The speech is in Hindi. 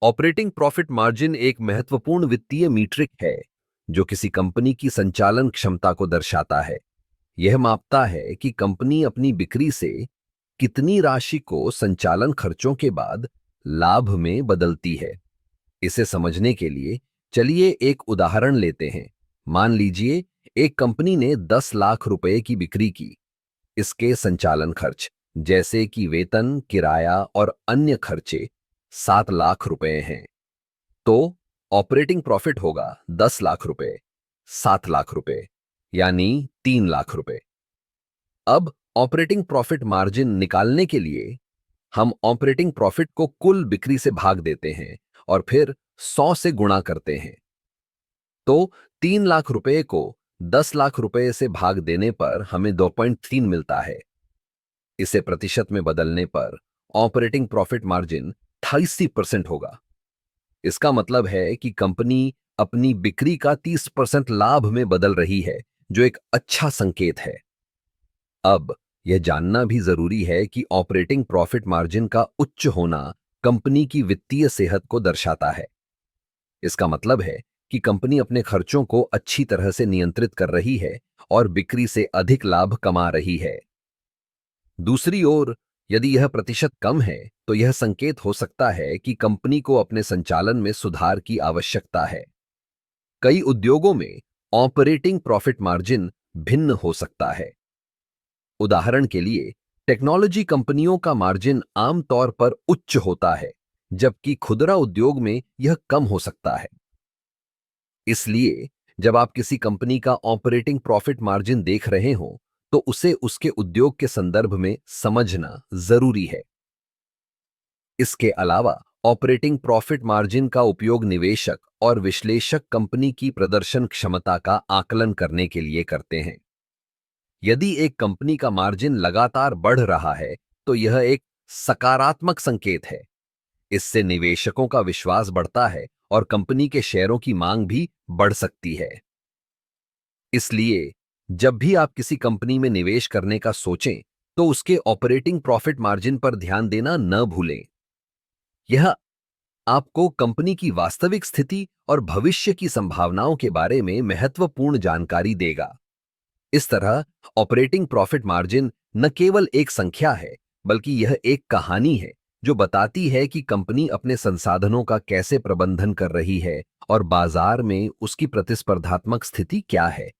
ऑपरेटिंग प्रॉफिट मार्जिन एक महत्वपूर्ण वित्तीय मीट्रिक है जो किसी कंपनी की संचालन क्षमता को दर्शाता है। यह मापता है कि कंपनी अपनी बिक्री से कितनी राशि को संचालन खर्चों के बाद लाभ में बदलती है। इसे समझने के लिए चलिए एक उदाहरण लेते हैं। मान लीजिए एक कंपनी ने 10 लाख रुपए की बिक्री की। इसके संचालन खर्च जैसे कि वेतन, किराया और अन्य खर्चे 7 लाख रुपए हैं। तो ऑपरेटिंग प्रॉफिट होगा 10 लाख रुपए, 7 लाख रुपए, यानी 3 लाख रुपए। अब ऑपरेटिंग प्रॉफिट मार्जिन निकालने के लिए हम ऑपरेटिंग प्रॉफिट को कुल बिक्री से भाग देते हैं और फिर 100 से गुणा करते हैं। तो 3 लाख रुपए को 10 लाख रुपए से भाग देने पर हमें 2.3 मिलता है। इसे प्रतिशत में बदलने पर ऑपरेटिंग प्रॉफिट मार्जिन 88% होगा। इसका मतलब है कि कंपनी अपनी बिक्री का 30% लाभ में बदल रही है, जो एक अच्छा संकेत है। अब यह जानना भी जरूरी है कि ऑपरेटिंग प्रॉफिट मार्जिन का उच्च होना कंपनी की वित्तीय सेहत को दर्शाता है। इसका मतलब है कि कंपनी अपने खर्चों को अच्छी तरह से नियंत्रित कर रही है और बिक्री से अधिक लाभ कमा रही है। दूसरी ओर, यदि यह प्रतिशत कम है तो यह संकेत हो सकता है कि कंपनी को अपने संचालन में सुधार की आवश्यकता है। कई उद्योगों में ऑपरेटिंग प्रॉफिट मार्जिन भिन्न हो सकता है। उदाहरण के लिए, टेक्नोलॉजी कंपनियों का मार्जिन आमतौर पर उच्च होता है, जबकि खुदरा उद्योग में यह कम हो सकता है। इसलिए जब आप किसी कंपनी का ऑपरेटिंग प्रॉफिट मार्जिन देख रहे हो तो उसे उसके उद्योग के संदर्भ में समझना जरूरी है। इसके अलावा ऑपरेटिंग प्रॉफिट मार्जिन का उपयोग निवेशक और विश्लेषक कंपनी की प्रदर्शन क्षमता का आकलन करने के लिए करते हैं। यदि एक कंपनी का मार्जिन लगातार बढ़ रहा है तो यह एक सकारात्मक संकेत है। इससे निवेशकों का विश्वास बढ़ता है और कंपनी के शेयरों की मांग भी बढ़ सकती है। इसलिए जब भी आप किसी कंपनी में निवेश करने का सोचें तो उसके ऑपरेटिंग प्रॉफिट मार्जिन पर ध्यान देना न भूलें। यह आपको कंपनी की वास्तविक स्थिति और भविष्य की संभावनाओं के बारे में महत्वपूर्ण जानकारी देगा। इस तरह ऑपरेटिंग प्रॉफिट मार्जिन न केवल एक संख्या है, बल्कि यह एक कहानी है जो बताती है कि कंपनी अपने संसाधनों का कैसे प्रबंधन कर रही है और बाजार में उसकी प्रतिस्पर्धात्मक स्थिति क्या है।